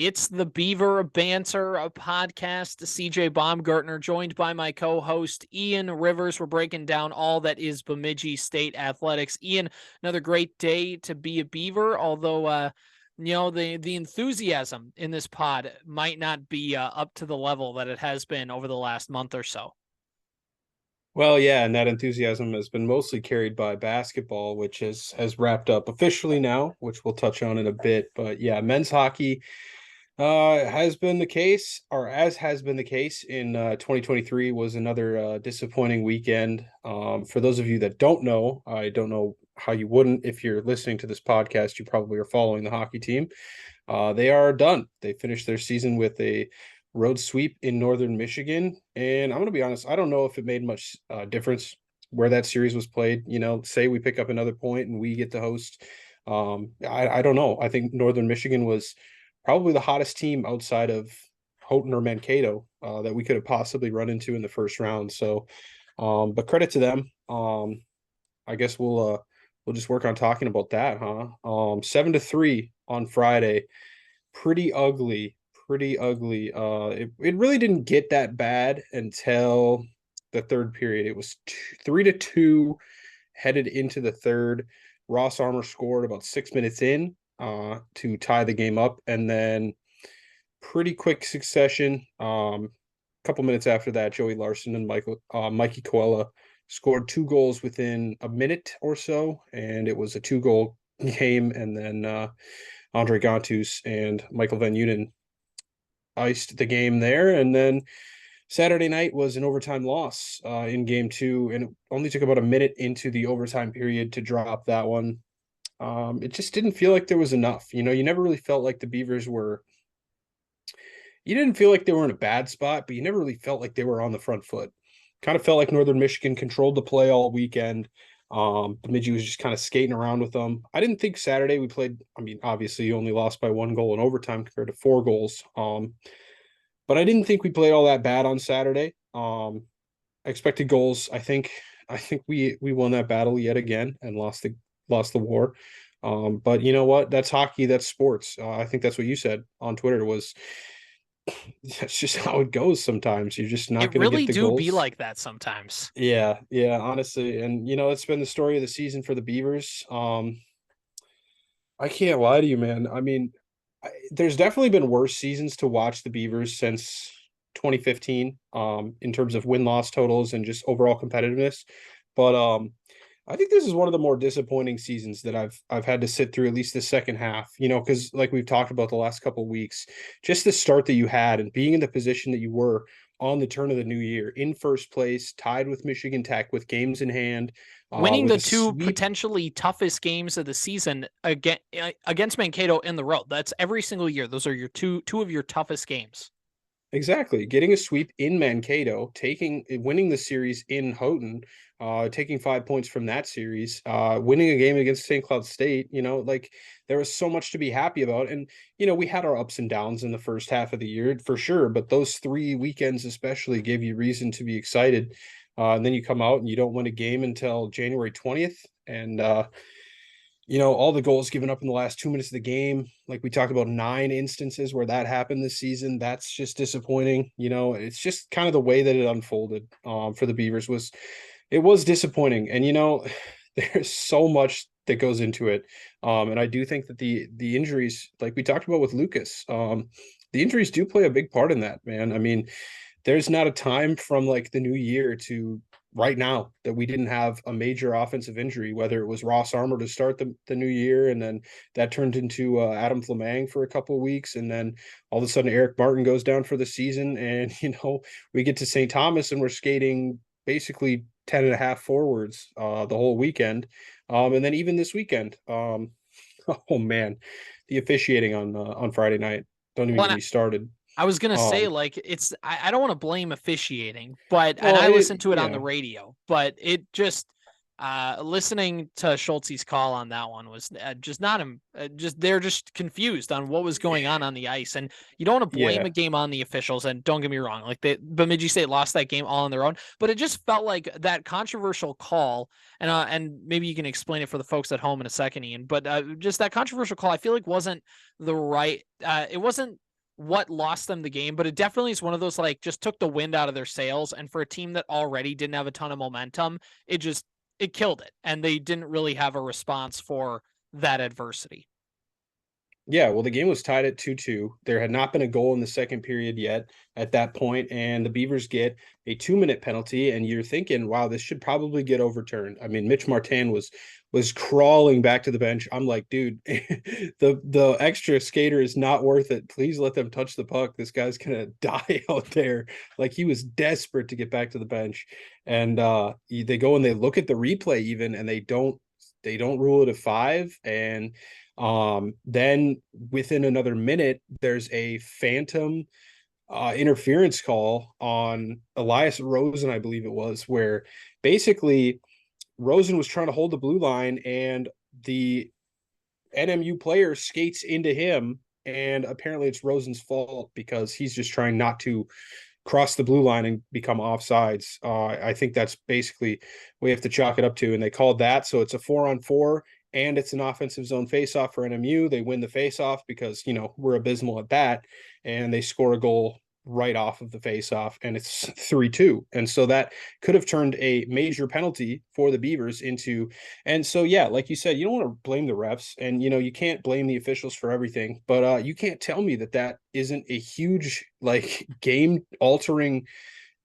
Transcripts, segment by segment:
It's the Beaver Banter podcast. CJ Baumgartner, joined by my co-host Ian Rivers. We're breaking down all that is Bemidji State athletics. Ian, another great day to be a Beaver, although the enthusiasm in this pod might not be up to the level that it has been over the last month or so. Well, yeah, and that enthusiasm has been mostly carried by basketball, which has wrapped up officially now, which we'll touch on in a bit. But yeah, men's hockey has been the case, or as has been the case in 2023, was another disappointing weekend. For those of you that don't know, I don't know how you wouldn't if you're listening to this podcast. You probably are following the hockey team. They are done. They finished their season with a road sweep in northern Michigan. And I'm going to be honest, I don't know if it made much difference where that series was played. You know, say we pick up another point and we get to host. I don't know. I think northern Michigan was probably the hottest team outside of Houghton or Mankato that we could have possibly run into in the first round. So, but credit to them. I guess we'll just work on talking about that, huh? 7-3 on Friday. Pretty ugly, pretty ugly. It really didn't get that bad until the third period. It was 3-2 headed into the third. Ross Armour scored about 6 minutes in to tie the game up, and then pretty quick succession. A couple minutes after that, Joey Larson and Mikey Coella scored 2 goals within a minute or so, and it was a 2-goal game. And then Andre Gontus and Michael Van Uden iced the game there. And then Saturday night was an overtime loss in game 2, and it only took about a minute into the overtime period to drop that one. It just didn't feel like there was enough. You know, you never really felt like the Beavers were. You didn't feel like they were in a bad spot, but you never really felt like they were on the front foot. Kind of felt like Northern Michigan controlled the play all weekend. Bemidji was just kind of skating around with them. I didn't think Saturday we played. I mean, obviously you only lost by 1 goal in overtime compared to 4 goals. But I didn't think we played all that bad on Saturday. Expected goals. I think we won that battle yet again and lost the war. But you know what? That's hockey. That's sports. I think that's what you said on Twitter was that's just how it goes sometimes. You're just not It going to get really the do be goals. like that sometimes. Yeah, yeah, honestly. And you know, it's been the story of the season for the Beavers. I can't lie to you, man. I mean, there's definitely been worse seasons to watch the Beavers since 2015, in terms of win-loss totals and just overall competitiveness. But I think this is one of the more disappointing seasons that I've had to sit through, at least the second half, you know, because like we've talked about the last couple of weeks, just the start that you had and being in the position that you were on the turn of the new year in first place, tied with Michigan Tech with games in hand, Winning with the a two sweep. potentially toughest games of the season against Mankato in the road. That's every single year. Those are your two of your toughest games. Exactly. Getting a sweep in Mankato, winning the series in Houghton, taking 5 points from that series, winning a game against St. Cloud State, you know, like there was so much to be happy about. And, you know, we had our ups and downs in the first half of the year for sure, but those 3 weekends especially gave you reason to be excited. And then you come out and you don't win a game until January 20th. And you know, all the goals given up in the last 2 minutes of the game. Like we talked about 9 instances where that happened this season. That's just disappointing. You know, it's just kind of the way that it unfolded for the Beavers was disappointing. And, you know, there's so much that goes into it. And I do think that the injuries, like we talked about with Lucas, the injuries do play a big part in that, man. I mean, there's not a time from like the new year to right now that we didn't have a major offensive injury, whether it was Ross Armour to start the new year, and then that turned into Adam Flamang for a couple of weeks, and then all of a sudden Eric Martin goes down for the season, and you know we get to St. Thomas and we're skating basically 10 and a half forwards the whole weekend, and then even this weekend, oh man, the officiating on Friday night. Don't even Well, get me started. I was gonna say, Um, like, I don't want to blame officiating, and well, I listened to it on the yeah. radio, but it just listening to Schultze's call on that one was just not just they're just confused on what was going on the ice, and you don't want to blame Yeah. a game on the officials. And don't get me wrong, like Bemidji State lost that game all on their own, but it just felt like that controversial call, and maybe you can explain it for the folks at home in a second, Ian. But just that controversial call, I feel like wasn't the right. It wasn't what lost them the game, but it definitely is one of those, like, just took the wind out of their sails. And for a team that already didn't have a ton of momentum, it killed it. And they didn't really have a response for that adversity. Yeah, well, the game was tied at 2-2. There had not been a goal in the second period yet at that point, and the Beavers get a 2-minute penalty, and you're thinking, wow, this should probably get overturned. I mean, Mitch Martin was crawling back to the bench. I'm like, dude, the extra skater is not worth it. Please let them touch the puck. This guy's gonna die out there. Like, he was desperate to get back to the bench. And they go and they look at the replay even, and they don't rule it a 5. And then within another minute, there's a phantom interference call on Elias Rosen, I believe it was, where basically Rosen was trying to hold the blue line and the NMU player skates into him. And apparently it's Rosen's fault because he's just trying not to cross the blue line and become offsides. I think that's basically we have to chalk it up to, and they called that. So it's a 4-on-4 and it's an offensive zone faceoff for NMU. They win the faceoff because, we're abysmal at that, and they score a goal right off of the faceoff, and it's 3-2. And so that could have turned a major penalty for the Beavers into, and so, yeah, like you said, you don't want to blame the refs, and, you can't blame the officials for everything, but you can't tell me that isn't a huge, like, game altering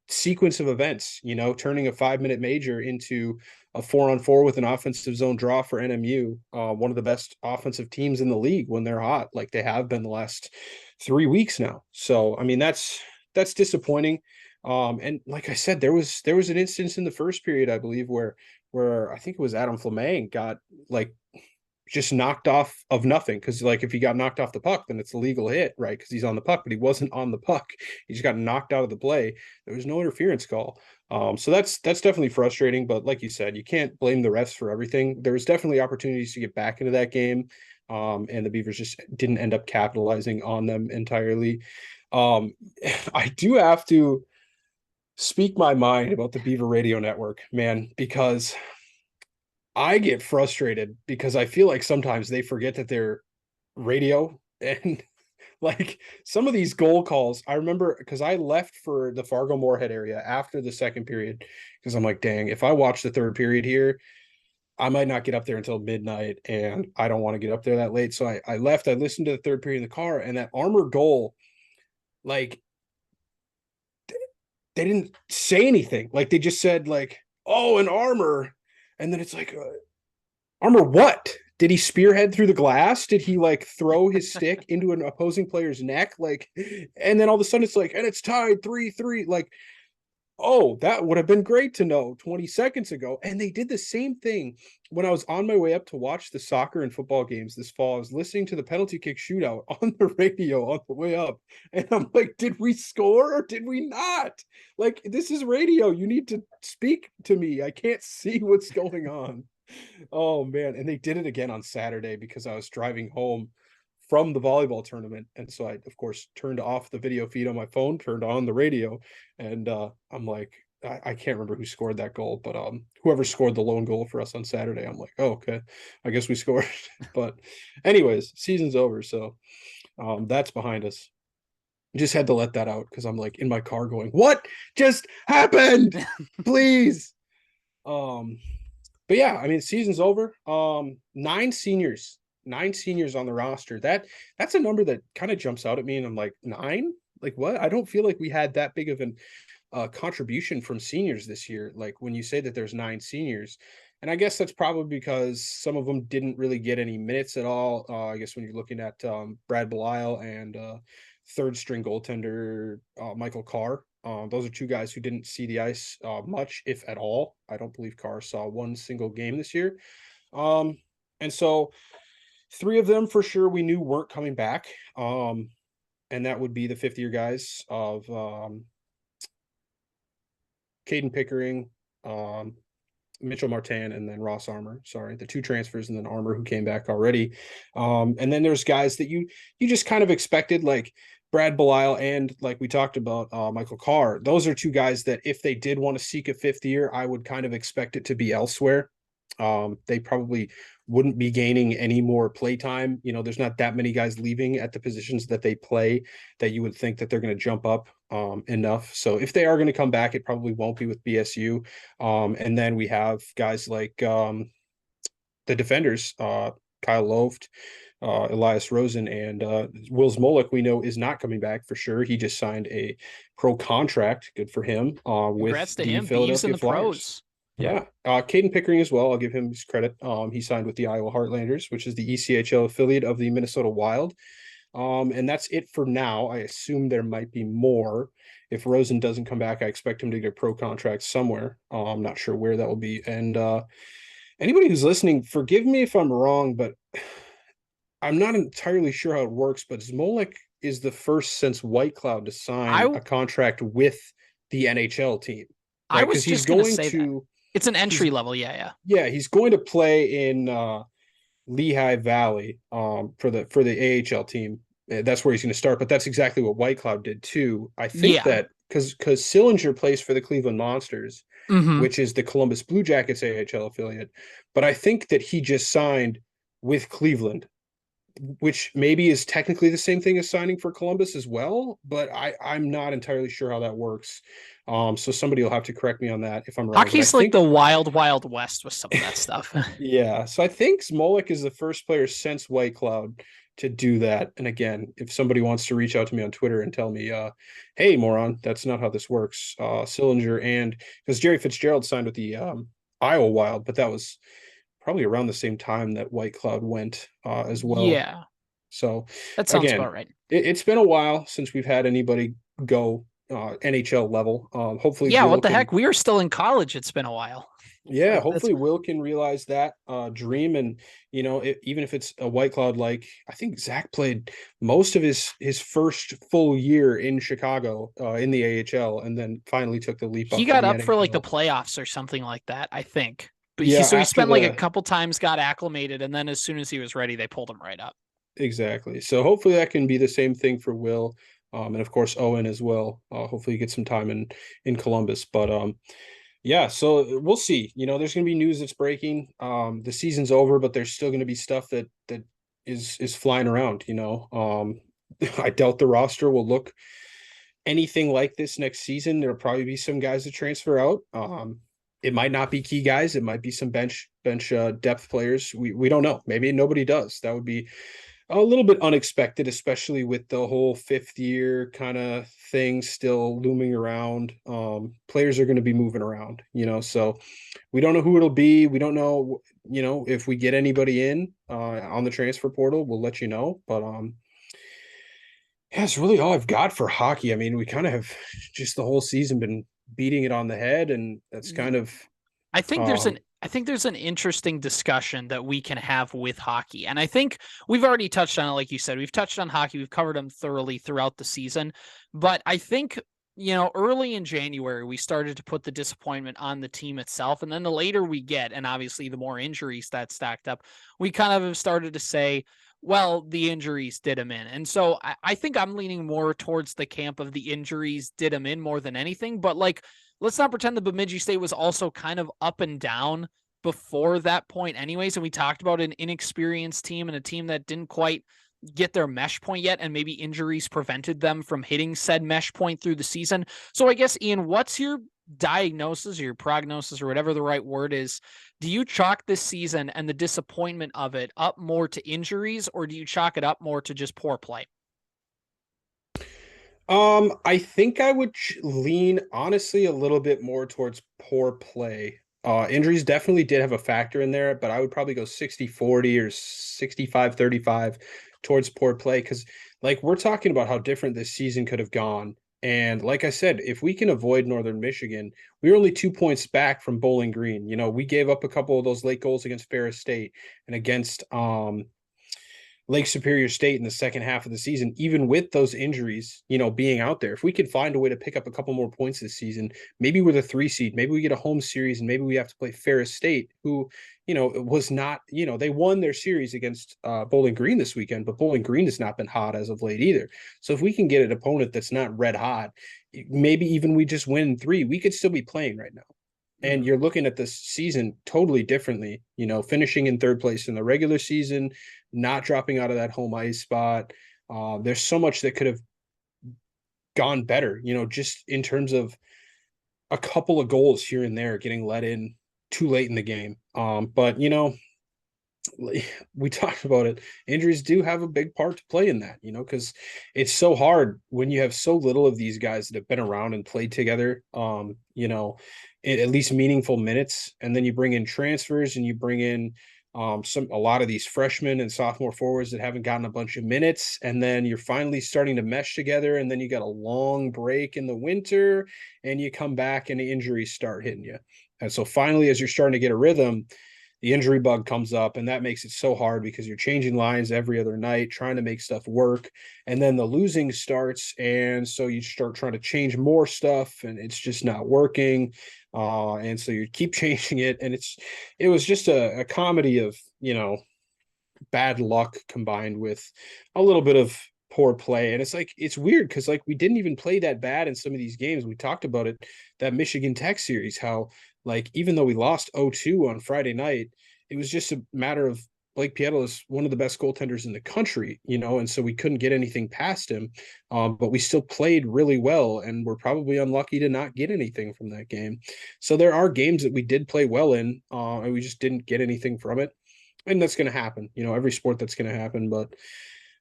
sequence of events, turning a 5-minute major into a 4-on-4 with an offensive zone draw for NMU, one of the best offensive teams in the league when they're hot, like they have been the last 3 weeks now. So, I mean, that's disappointing. And like I said, there was an instance in the first period, I believe, where I think it was Adam Fleming got like just knocked off of nothing, because like if he got knocked off the puck, then it's a legal hit, right? Because he's on the puck, but he wasn't on the puck. He just got knocked out of the play. There was no interference call. So that's definitely frustrating. But like you said, you can't blame the refs for everything. There was definitely opportunities to get back into that game, and the Beavers just didn't end up capitalizing on them entirely. I do have to speak my mind about the Beaver Radio Network, man, because I get frustrated because I feel like sometimes they forget that they're radio, and like some of these goal calls. I remember because I left for the Fargo Moorhead area after the second period because I'm like, dang, if I watch the third period here, I might not get up there until midnight, and I don't want to get up there that late. So I left. I listened to the third period in the car, and that Armor goal, like, they didn't say anything. Like, they just said like, oh, an Armor, and then it's like, Armor what? Did he spearhead through the glass? Did he like throw his stick into an opposing player's neck? Like, and then all of a sudden it's like, and it's tied 3-3. Like, oh, that would have been great to know 20 seconds ago. And they did the same thing when I was on my way up to watch the soccer and football games this fall. I was listening to the penalty kick shootout on the radio on the way up. And I'm like, did we score or did we not? Like, this is radio. You need to speak to me. I can't see what's going on. Oh man, and they did it again on Saturday because I was driving home from the volleyball tournament, and so I of course turned off the video feed on my phone, turned on the radio, and I'm like, I can't remember who scored that goal, but whoever scored the lone goal for us on Saturday, I'm like, oh, okay, I guess we scored. But anyways, season's over, so that's behind us. Just had to let that out because I'm like in my car going, what just happened? Please. um but yeah, I mean, season's over. Nine seniors on the roster. That's a number that kind of jumps out at me, and I'm like, 9? Like, what? I don't feel like we had that big of an contribution from seniors this year. Like, when you say that there's 9 seniors, and I guess that's probably because some of them didn't really get any minutes at all. I guess when you're looking at Brad Belisle and third string goaltender Michael Carr. Those are 2 guys who didn't see the ice much, if at all. I don't believe Carr saw one single game this year. And so 3 of them for sure we knew weren't coming back. And that would be the 5th-year guys of Caden Pickering, Mitchell Martin, and then Ross Armour. Sorry, the 2 transfers, and then Armour, who came back already. And then there's guys that you just kind of expected, like Brad Belisle and, like we talked about, Michael Carr. Those are 2 guys that if they did want to seek a 5th year, I would kind of expect it to be elsewhere. They probably wouldn't be gaining any more play time. There's not that many guys leaving at the positions that they play that you would think that they're going to jump up enough. So if they are going to come back, it probably won't be with BSU. And then we have guys like the defenders, Kyle Loft, Elias Rosen, and Wills Molick, we know, is not coming back for sure. He just signed a pro contract. Good for him. With Congrats to the him. Beavs in Philadelphia the Flyers. pros. Yeah. Caden Pickering as well. I'll give him his credit. He signed with the Iowa Heartlanders, which is the ECHL affiliate of the Minnesota Wild. And that's it for now. I assume there might be more. If Rosen doesn't come back, I expect him to get a pro contract somewhere. I'm not sure where that will be. And anybody who's listening, forgive me if I'm wrong, but I'm not entirely sure how it works. But Smolik is the first since White Cloud to sign a contract with the NHL team. Right? I was because he's just going going to say that. It's an entry level. Yeah. Yeah, he's going to play in Lehigh Valley for the AHL team. That's where he's going to start. But that's exactly what White Cloud did too. I think that because Sillinger plays for the Cleveland Monsters, which is the Columbus Blue Jackets AHL affiliate. But I think that he just signed with Cleveland, which maybe is technically the same thing as signing for Columbus as well. But I'm not entirely sure how that works. So somebody will have to correct me on that if I'm wrong. Hockey's like the wild, wild west with some of that stuff. Yeah. So I think Smolik is the first player since White Cloud to do that. And again, if somebody wants to reach out to me on Twitter and tell me, hey, moron, that's not how this works. Sillinger, and because Jerry Fitzgerald signed with the Iowa Wild, but that was probably around the same time that White Cloud went as well. Yeah. So that sounds about right. It's been a while since we've had anybody go NHL level. Hopefully, yeah. What the heck? We are still in college. It's been a while. Yeah, hopefully Will can realize that dream, and even if it's a White Cloud, like I think Zach played most of his first full year in Chicago in the AHL, and then finally took the leap. He got up for like the playoffs or something like that, I think. But yeah, he spent like a couple times, got acclimated, and then as soon as he was ready, they pulled him right up. Exactly. So hopefully that can be the same thing for Will. And of course Owen as well. Hopefully get some time in Columbus. But yeah, so we'll see. There's going to be news that's breaking. The season's over, but there's still going to be stuff that is flying around. I doubt the roster will look anything like this next season. There'll probably be some guys that transfer out. It might not be key guys. It might be some bench depth players. We don't know. Maybe nobody does. That would be a little bit unexpected, especially with the whole fifth year kind of thing still looming around. Players are going to be moving around, so we don't know who it'll be. We don't know, if we get anybody in on the transfer portal, we'll let you know. But yeah, it's really all I've got for hockey. I mean, we kind of have just the whole season been beating it on the head, and that's kind of I think there's an interesting discussion that we can have with hockey. And I think we've already touched on it. Like you said, we've touched on hockey. We've covered them thoroughly throughout the season. But I think, early in January, we started to put the disappointment on the team itself. And then the later we get, and obviously the more injuries that stacked up, we kind of have started to say, well, the injuries did him in. And so I think I'm leaning more towards the camp of the injuries did him in more than anything. But let's not pretend the Bemidji State was also kind of up and down before that point anyways. And we talked about an inexperienced team and a team that didn't quite get their mesh point yet, and maybe injuries prevented them from hitting said mesh point through the season. So I guess, Ian, what's your diagnosis or your prognosis or whatever the right word is? Do you chalk this season and the disappointment of it up more to injuries, or do you chalk it up more to just poor play? I think I would lean honestly a little bit more towards poor play. Injuries definitely did have a factor in there, but I would probably go 60-40 or 65-35 towards poor play, because we're talking about how different this season could have gone. And like I said, if we can avoid Northern Michigan, we were only 2 points back from Bowling Green. We gave up a couple of those late goals against Ferris State and against Lake Superior State in the second half of the season, even with those injuries, being out there. If we could find a way to pick up a couple more points this season, maybe we're the 3 seed, maybe we get a home series, and maybe we have to play Ferris State, who, was not, they won their series against Bowling Green this weekend, but Bowling Green has not been hot as of late either. So if we can get an opponent that's not red hot, maybe even we just win 3, we could still be playing right now. And you're looking at this season totally differently, finishing in third place in the regular season, not dropping out of that home ice spot. There's so much that could have gone better, just in terms of a couple of goals here and there getting let in too late in the game. But we talked about it. Injuries do have a big part to play in that, because it's so hard when you have so little of these guys that have been around and played together, at least meaningful minutes. And then you bring in transfers and you bring in a lot of these freshmen and sophomore forwards that haven't gotten a bunch of minutes. And then you're finally starting to mesh together. And then you got a long break in the winter and you come back and the injuries start hitting you. And so finally, as you're starting to get a rhythm, the injury bug comes up, and that makes it so hard because you're changing lines every other night, trying to make stuff work. And then the losing starts. And so you start trying to change more stuff and it's just not working. And so you keep changing it. And it was just a comedy of, bad luck combined with a little bit of poor play. And it's weird because we didn't even play that bad in some of these games. We talked about it, that Michigan Tech series, how even though we lost 0-2 on Friday night, it was just a matter of Blake Piettel is one of the best goaltenders in the country, and so we couldn't get anything past him. But we still played really well, and we're probably unlucky to not get anything from that game. So there are games that we did play well in, and we just didn't get anything from it. And that's going to happen, every sport that's going to happen. But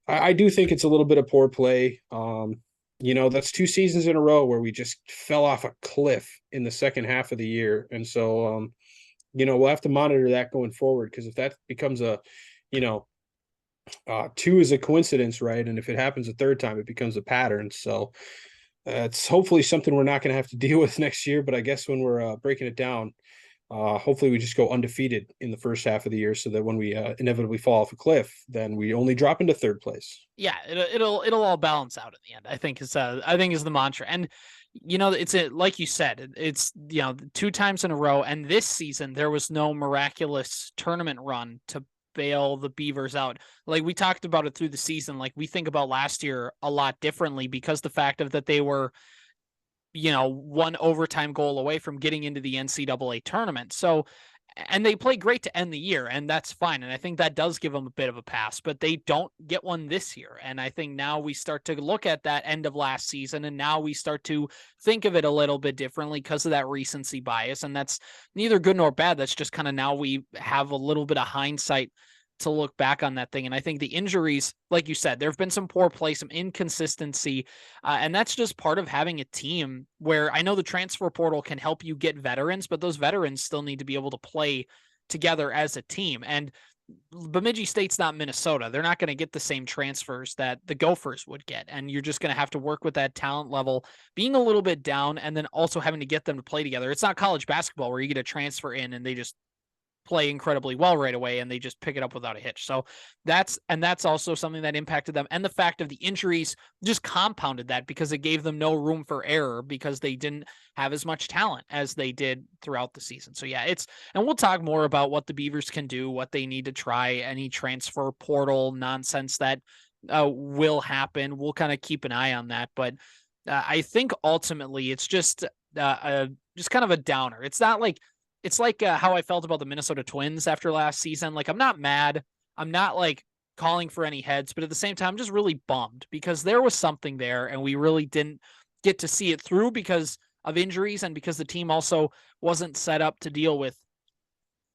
I do think it's a little bit of poor play. That's 2 seasons in a row where we just fell off a cliff in the second half of the year. And so, we'll have to monitor that going forward, because if that becomes 2 is a coincidence, right? And if it happens a third time, it becomes a pattern. So it's hopefully something we're not going to have to deal with next year. But I guess when we're breaking it down, hopefully we just go undefeated in the first half of the year so that when we inevitably fall off a cliff, then we only drop into third place. Yeah, it'll all balance out in the end, I think is the mantra. And like you said, it's 2 times in a row, and this season there was no miraculous tournament run to bail the Beavers out. Like we talked about it through the season, like we think about last year a lot differently because the fact of that they were 1 overtime goal away from getting into the NCAA tournament. So, and they play great to end the year, and that's fine. And I think that does give them a bit of a pass, but they don't get one this year. And I think now we start to look at that end of last season, and now we start to think of it a little bit differently because of that recency bias. And that's neither good nor bad. That's just kind of now we have a little bit of hindsight to look back on that thing. And I think the injuries, like you said, there have been some poor play, some inconsistency. And that's just part of having a team where I know the transfer portal can help you get veterans, but those veterans still need to be able to play together as a team. And Bemidji State's not Minnesota. They're not going to get the same transfers that the Gophers would get. And you're just going to have to work with that talent level being a little bit down and then also having to get them to play together. It's not college basketball where you get a transfer in and they just play incredibly well right away and they just pick it up without a hitch. So that's also something that impacted them. And the fact of the injuries just compounded that because it gave them no room for error because they didn't have as much talent as they did throughout the season. So yeah, and we'll talk more about what the Beavers can do, what they need to try, any transfer portal nonsense that will happen. We'll kind of keep an eye on that. But I think ultimately it's just kind of a downer. It's like how I felt about the Minnesota Twins after last season. Like, I'm not mad. I'm not calling for any heads, but at the same time, I'm just really bummed because there was something there and we really didn't get to see it through because of injuries and because the team also wasn't set up to deal with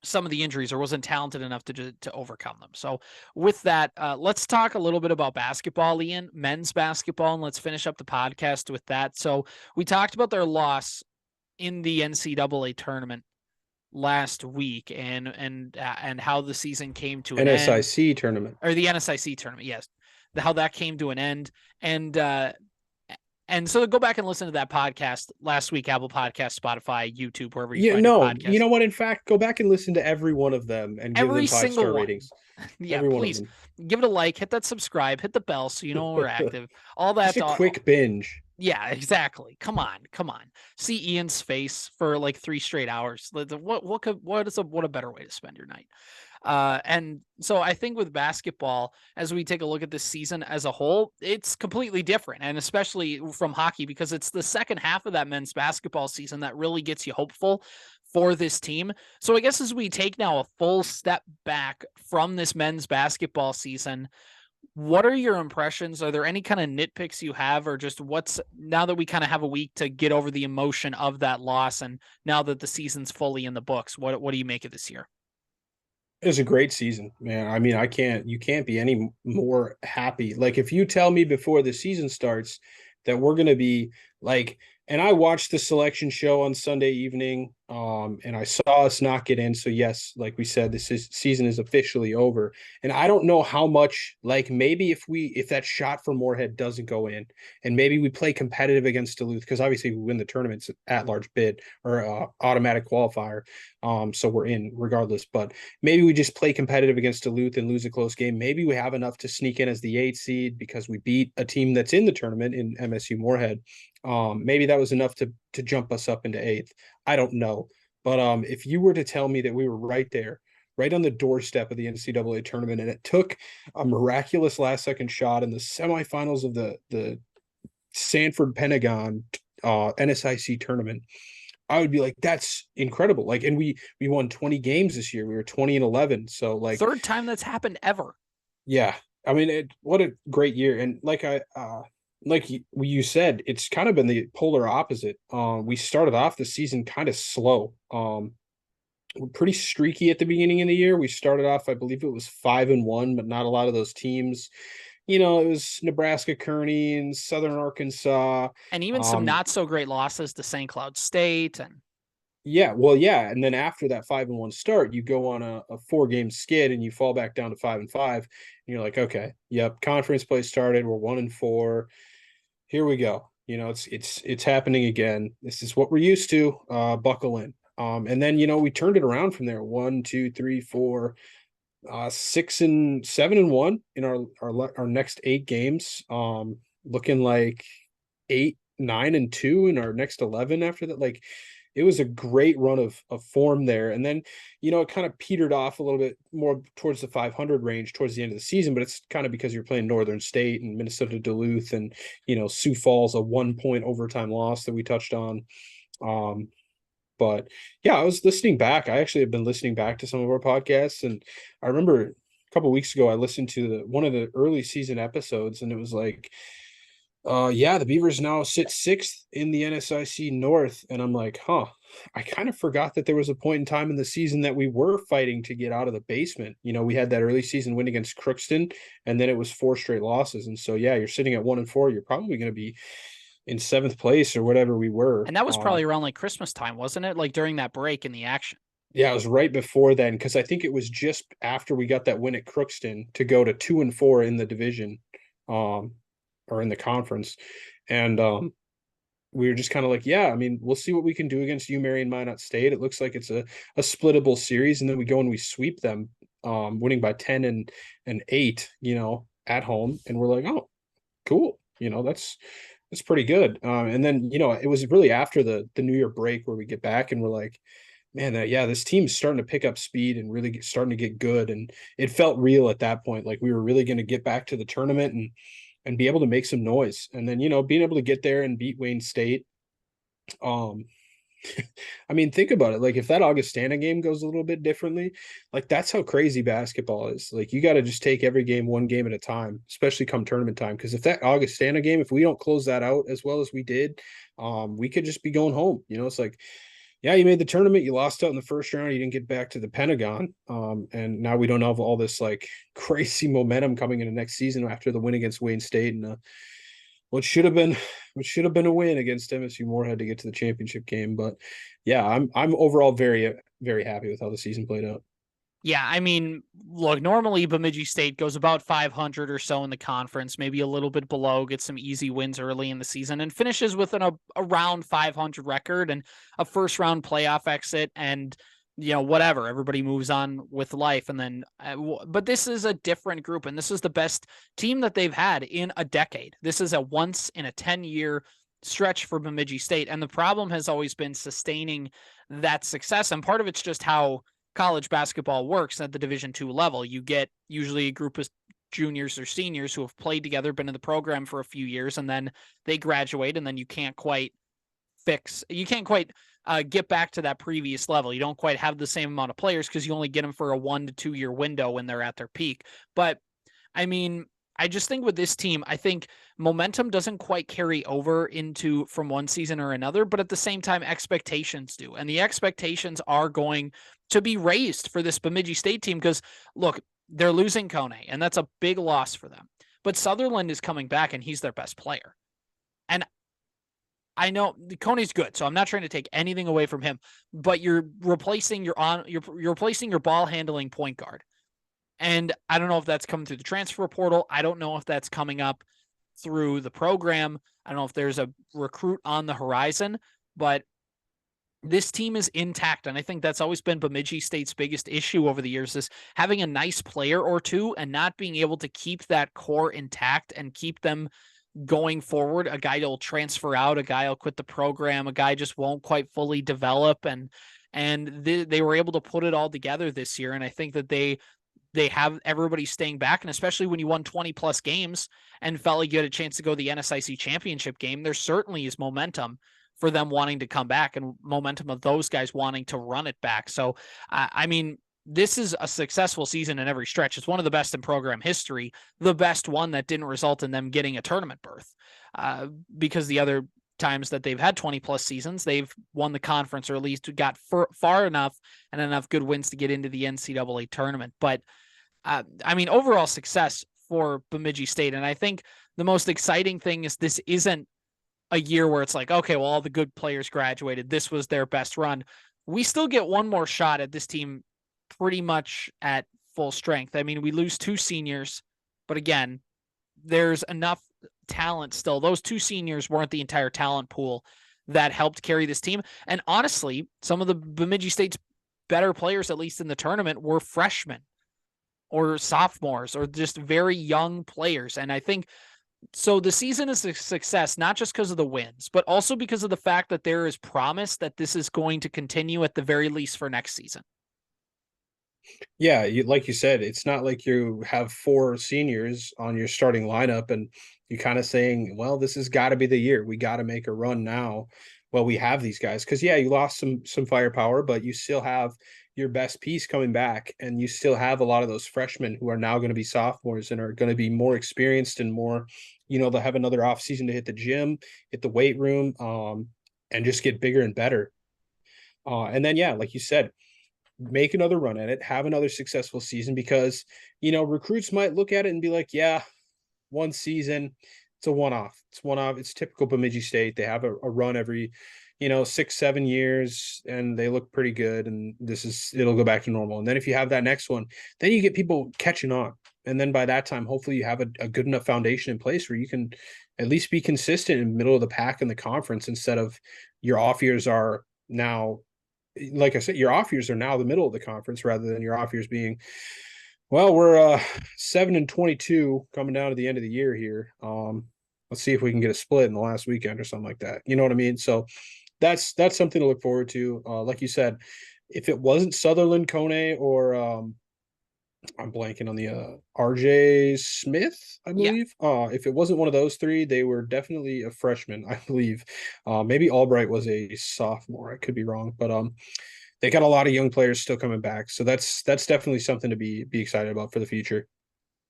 some of the injuries or wasn't talented enough to overcome them. So with that, let's talk a little bit about basketball, Ian, men's basketball, and let's finish up the podcast with that. So we talked about their loss in the NCAA tournament last week and how the season came to an NSIC tournament, or the NSIC tournament. Yes. How that came to an end. And so go back and listen to that podcast last week, Apple Podcast, Spotify, YouTube, wherever you find podcasts. You know what? In fact, go back and listen to every one of them and give them 5-star ratings. Yeah, every please give it a like, hit that subscribe, hit the bell so you know when we're active. All that. Just a quick binge. Yeah, exactly. Come on. See Ian's face for 3 straight hours. What a better way to spend your night. And so I think with basketball, as we take a look at this season as a whole, it's completely different. And especially from hockey, because it's the second half of that men's basketball season that really gets you hopeful for this team. So I guess as we take now a full step back from this men's basketball season, what are your impressions? Are there any kind of nitpicks you have, or just what's, now that we kind of have a week to get over the emotion of that loss, and now that the season's fully in the books, what do you make of this year? It was a great season, man. I mean, you can't be any more happy. Like, if you tell me before the season starts that we're going to be like, and I watched the selection show on Sunday evening, and I saw us not get in. So yes, like we said, season is officially over. And I don't know how much, like, maybe if that shot from Moorhead doesn't go in, and maybe we play competitive against Duluth, because obviously we win the tournament's at large bid or automatic qualifier. So we're in regardless. But maybe we just play competitive against Duluth and lose a close game. Maybe we have enough to sneak in as the 8th seed because we beat a team that's in the tournament in MSU Moorhead. Maybe that was enough to jump us up into 8th. I don't know. But if you were to tell me that we were right there, right on the doorstep of the NCAA tournament, and it took a miraculous last second shot in the semifinals of the Sanford Pentagon NSIC tournament, I would be like, that's incredible. Like, and we won 20 games this year. We were 20-11. So like, Third time that's happened ever. yeah, I mean, what a great year. And like you said, it's kind of been the polar opposite. We started off the season kind of slow. We're pretty streaky at the beginning of the year. We started off, I believe it was 5-1, but not a lot of those teams. It was Nebraska, Kearney, and Southern Arkansas, and even some not so great losses to St. Cloud State. And yeah, well, yeah, and then after that 5-1 start, you go on a 4-game skid and you fall back down to 5-5, and you're like, okay, yep, conference play started. We're 1-4. Here we go. It's happening again. This is what we're used to. Buckle in. And then we turned it around from there. 1, 2, 3, 4, 6 and 7-1 in our next 8 games. Looking like 8, 9 and 2 in our next 11 after that. Like, it was a great run of form there. And then, it kind of petered off a little bit more towards the 500 range towards the end of the season, but it's kind of because you're playing Northern State and Minnesota Duluth and, Sioux Falls, a 1-point overtime loss that we touched on. But yeah, I was listening back. I actually have been listening back to some of our podcasts, and I remember a couple of weeks ago, I listened to one of the early season episodes, and it was like, yeah, the Beavers now sit 6th in the NSIC North. And I'm like, I kind of forgot that there was a point in time in the season that we were fighting to get out of the basement. We had that early season win against Crookston, and then it was 4 straight losses. And so, yeah, you're sitting at 1-4. You're probably going to be in 7th place or whatever we were. And that was probably around like Christmas time, wasn't it? Like during that break in the action. Yeah, it was right before then, because I think it was just after we got that win at Crookston to go to 2-4 in the division. Or in the conference. And we were just kind of like, yeah, I mean, we'll see what we can do against UMarion Minot State. It looks like it's a splittable series. And then we go and we sweep them, winning by 10 and 8, at home. And we're like, oh, cool. That's pretty good. And then, it was really after the New Year break where we get back and we're like, man, this team's starting to pick up speed and really starting to get good. And it felt real at that point. Like we were really going to get back to the tournament and be able to make some noise. And then, being able to get there and beat Wayne State. I mean, think about it. Like, if that Augustana game goes a little bit differently, like, that's how crazy basketball is. Like, you got to just take every game one game at a time, especially come tournament time. Because if that Augustana game, if we don't close that out as well as we did, we could just be going home. It's like, yeah, you made the tournament, you lost out in the first round, you didn't get back to the Pentagon. And now we don't have all this like crazy momentum coming into next season after the win against Wayne State and what should have been a win against MSU Moorhead to get to the championship game. But yeah, I'm overall very, very happy with how the season played out. Yeah, I mean, look, normally Bemidji State goes about 500 or so in the conference, maybe a little bit below, gets some easy wins early in the season, and finishes with an around 500 record and a first round playoff exit, and whatever, everybody moves on with life. And then, but this is a different group, and this is the best team that they've had in a decade. This is a once in a 10-year stretch for Bemidji State, and the problem has always been sustaining that success. And part of it's just how college basketball works at the Division II level. You get usually a group of juniors or seniors who have played together, been in the program for a few years, and then they graduate, and then you can't quite get back to that previous level. You don't quite have the same amount of players because you only get them for a 1 to 2 year window when they're at their peak. But I mean, I just think with this team, I think momentum doesn't quite carry over into from one season or another, but at the same time, expectations do. And the expectations are going to be raised for this Bemidji State team because, look, they're losing Kone, and that's a big loss for them. But Sutherland is coming back, and he's their best player. And I know Kone's good, so I'm not trying to take anything away from him, but you're replacing you're replacing your ball handling point guard. And I don't know if that's coming through the transfer portal. I don't know if that's coming up through the program. I don't know if there's a recruit on the horizon, but this team is intact. And I think that's always been Bemidji State's biggest issue over the years, is having a nice player or two and not being able to keep that core intact and keep them going forward. A guy will transfer out, a guy will quit the program, a guy just won't quite fully develop. And they were able to put it all together this year. And I think that they have everybody staying back. And especially when you won 20 plus games and felt like you had a chance to go to the NSIC championship game, there certainly is momentum for them wanting to come back and momentum of those guys wanting to run it back. So, I mean, this is a successful season in every stretch. It's one of the best in program history, the best one that didn't result in them getting a tournament berth, because the other times that they've had 20 plus seasons, they've won the conference or at least got far enough and enough good wins to get into the NCAA tournament. But I mean, overall success for Bemidji State. And I think the most exciting thing is this isn't a year where it's like, okay, well, all the good players graduated. This was their best run. We still get one more shot at this team pretty much at full strength. I mean, we lose 2 seniors, but again, there's enough talent still. Those 2 seniors weren't the entire talent pool that helped carry this team. And honestly, some of the Bemidji State's better players, at least in the tournament, were freshmen or sophomores or just very young players. And I think so the season is a success, not just because of the wins, but also because of the fact that there is promise that this is going to continue at the very least for next season. Yeah, like you said, it's not like you have 4 seniors on your starting lineup and you kind of saying, well, this has got to be the year. We got to make a run now. Well, we have these guys because yeah, you lost some firepower, but you still have your best piece coming back, and you still have a lot of those freshmen who are now going to be sophomores and are going to be more experienced and more, they'll have another off season to hit the gym, hit the weight room, and just get bigger and better. And then yeah, like you said, make another run at it, have another successful season, because recruits might look at it and be like, yeah, one season, it's a one-off. It's one-off. It's typical Bemidji State. They have a run every 6-7 years and they look pretty good, and it'll go back to normal. And then if you have that next one, then you get people catching on, and then by that time hopefully you have a good enough foundation in place where you can at least be consistent in the middle of the pack in the conference, instead of your off years are now, like I said, your off years are now the middle of the conference rather than your off years being, well, we're 7-22 coming down to the end of the year here. Let's see if we can get a split in the last weekend or something like that. You know what I mean? So that's something to look forward to. Like you said, if it wasn't Sutherland, Kone, or I'm blanking on the RJ Smith, I believe. Yeah. If it wasn't one of those 3, they were definitely a freshman, I believe. Maybe Albright was a sophomore. I could be wrong, but they got a lot of young players still coming back, so that's definitely something to be excited about for the future.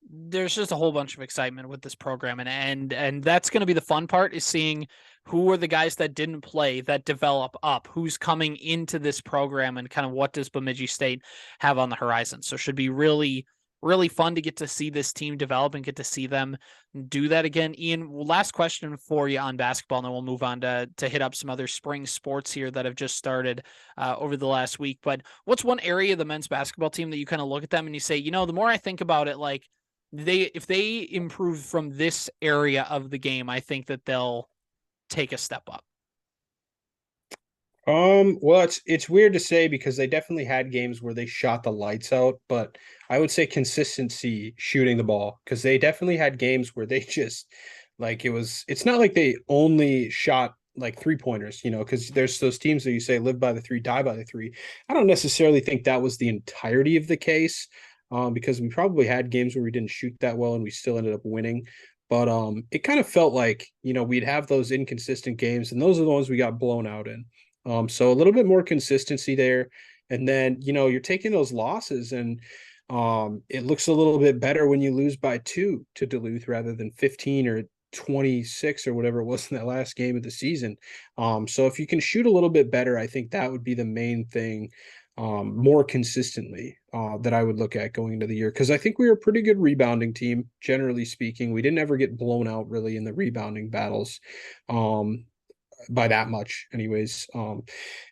There's just a whole bunch of excitement with this program, and that's going to be the fun part, is seeing who are the guys that didn't play that develop up, who's coming into this program, and kind of what does Bemidji State have on the horizon. So it should be really, really fun to get to see this team develop and get to see them do that again. Ian, last question for you on basketball, and then we'll move on to hit up some other spring sports here that have just started over the last week. But what's one area of the men's basketball team that you kind of look at them and you say, the more I think about it, like, if they improve from this area of the game, I think that they'll take a step up? Well, it's weird to say because they definitely had games where they shot the lights out, but I would say consistency shooting the ball, because they definitely had games where they just, like, it's not like they only shot like 3-pointers, because there's those teams that you say live by the 3, die by the 3. I don't necessarily think that was the entirety of the case, because we probably had games where we didn't shoot that well and we still ended up winning. But it kind of felt like, we'd have those inconsistent games, and those are the ones we got blown out in. So a little bit more consistency there. And then, you're taking those losses, and it looks a little bit better when you lose by 2 to Duluth rather than 15 or 26 or whatever it was in that last game of the season. So if you can shoot a little bit better, I think that would be the main thing, more consistently, that I would look at going into the year. Because I think we were a pretty good rebounding team, generally speaking. We didn't ever get blown out really in the rebounding battles. By that much anyways.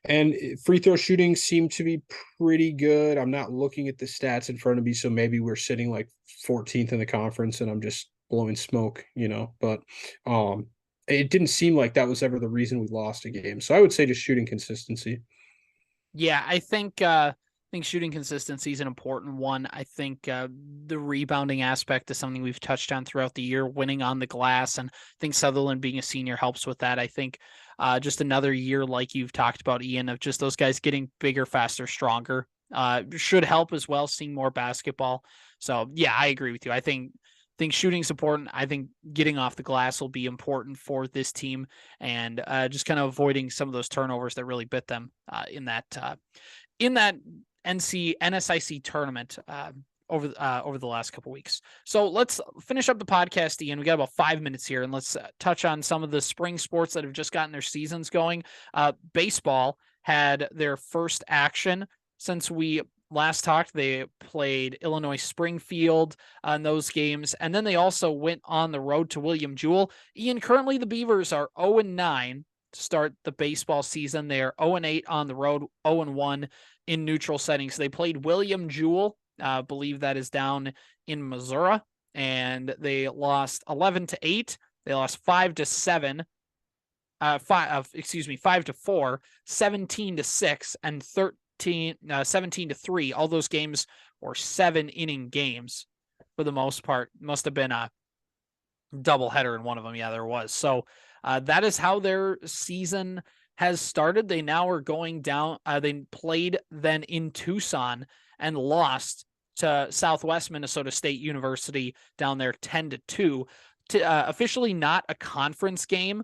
And free throw shooting seemed to be pretty good. I'm not looking at the stats in front of me, so maybe we're sitting like 14th in the conference and I'm just blowing smoke, but it didn't seem like that was ever the reason we lost a game. So I would say just shooting consistency. Yeah, I think shooting consistency is an important one. I think the rebounding aspect is something we've touched on throughout the year, winning on the glass, and I think Sutherland being a senior helps with that. I think just another year, like you've talked about, Ian, of just those guys getting bigger, faster, stronger, should help as well, seeing more basketball. So yeah, I agree with you. I think shooting's important. I think getting off the glass will be important for this team, and just kind of avoiding some of those turnovers that really bit them in that NSIC tournament over the last couple weeks. So let's finish up the podcast, Ian. We got about 5 minutes here, and let's touch on some of the spring sports that have just gotten their seasons going. Baseball had their first action since we last talked. They played Illinois Springfield in those games, and then they also went on the road to William Jewell. Ian, currently the Beavers are 0-9 to start the baseball season. They are 0-8 on the road, 0-1 in neutral settings. They played William Jewell, I believe that is down in Missouri, and they lost 11-8. They lost 5-7. 5-4, 17-6, and 17-3. All those games were 7-inning games for the most part. Must have been a doubleheader in one of them. Yeah, there was. So that is how their season has started. They now are going down. They played then in Tucson and lost to Southwest Minnesota State University down there 10-2. Officially not a conference game.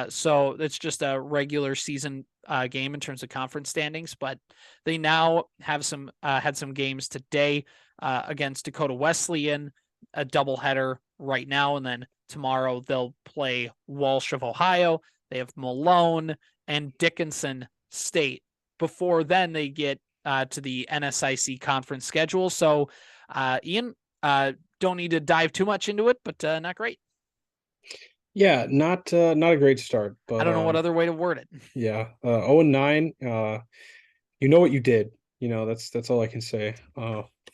So it's just a regular season game in terms of conference standings, but they now have had some games today against Dakota Wesleyan, a doubleheader right now, and then tomorrow they'll play Walsh of Ohio. They have Malone and Dickinson State. Before then, they get to the NSIC conference schedule. So, Ian, don't need to dive too much into it, but not great. Yeah, not a great start, but I don't know what other way to word it. Yeah, 0-9. You know what you did. That's all I can say.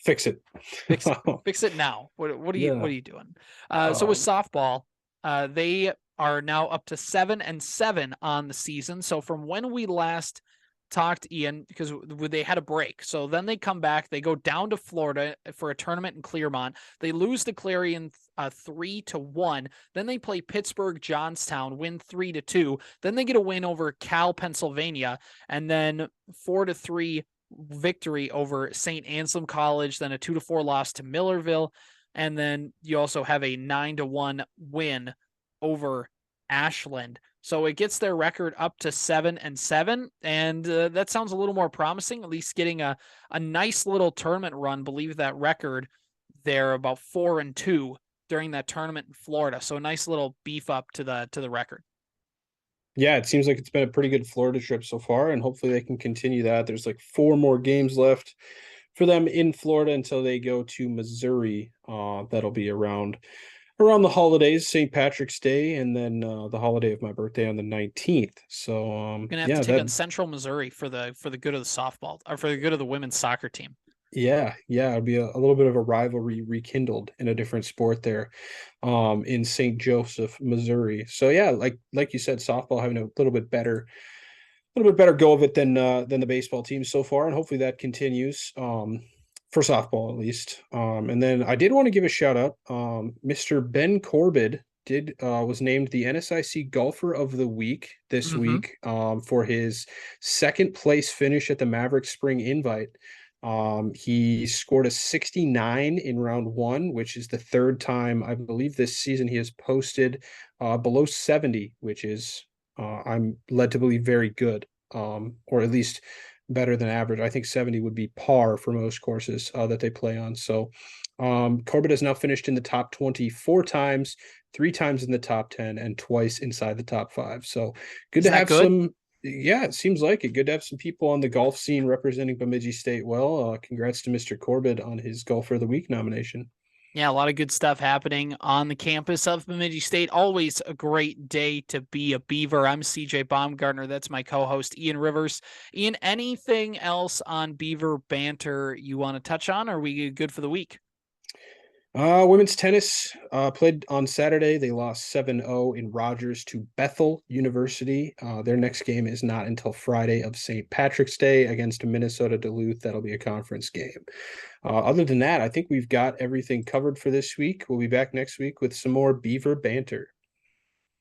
Fix it. Fix it now. What are Yeah. you doing? So with softball, they are now up to 7-7 on the season. So from when we last talked, Ian, because they had a break. So then they come back, they go down to Florida for a tournament in Clermont. They lose to Clarion 3-1. Then they play Pittsburgh Johnstown, win 3-2. Then they get a win over Cal, Pennsylvania, and then 4-3 victory over St. Anselm College, then a 2-4 loss to Millerville, and then you also have a 9-1 win over Ashland. So it gets their record up to 7-7, and that sounds a little more promising, at least getting a nice little tournament run. Believe that record, they're about 4-2 during that tournament in Florida. So a nice little beef up to the record. Yeah, it seems like it's been a pretty good Florida trip so far, and hopefully they can continue that. There's like 4 more games left for them in Florida until they go to Missouri. That'll be around the holidays, St. Patrick's Day, and then the holiday of my birthday on the 19th. So Gonna have to take on Central Missouri for the good of the softball, or for the good of the women's soccer team. Yeah, it'd be a little bit of a rivalry rekindled in a different sport there, in St. Joseph, Missouri. So yeah, like you said, softball having a little bit better go of it than the baseball team so far, and hopefully that continues. For softball at least. And then I did want to give a shout out. Mr. Ben Corbett was named the NSIC Golfer of the Week this week for his second place finish at the Maverick Spring Invite. He scored a 69 in round 1, which is the third time I believe this season he has posted below 70, which is I'm led to believe very good. or at least better than average. I think 70 would be par for most courses that they play on. So Corbett has now finished in the top 20 4 times, 3 times in the top 10, and twice inside the top 5. So good Is to that have good? some. Yeah, it seems like it. Good to have some people on the golf scene representing Bemidji State well. Congrats to Mr. Corbett on his Golfer of the Week nomination. Yeah, a lot of good stuff happening on the campus of Bemidji State. Always a great day to be a Beaver. I'm CJ Baumgartner. That's my co-host, Ian Rivers. Ian, anything else on Beaver banter you want to touch on? Or are we good for the week? Women's tennis played on Saturday. They lost 7-0 in Rogers to Bethel University. Their next game is not until Friday of St. Patrick's Day against Minnesota Duluth. That'll be a conference game. Other than that, I think we've got everything covered for this week. We'll be back next week with some more Beaver banter.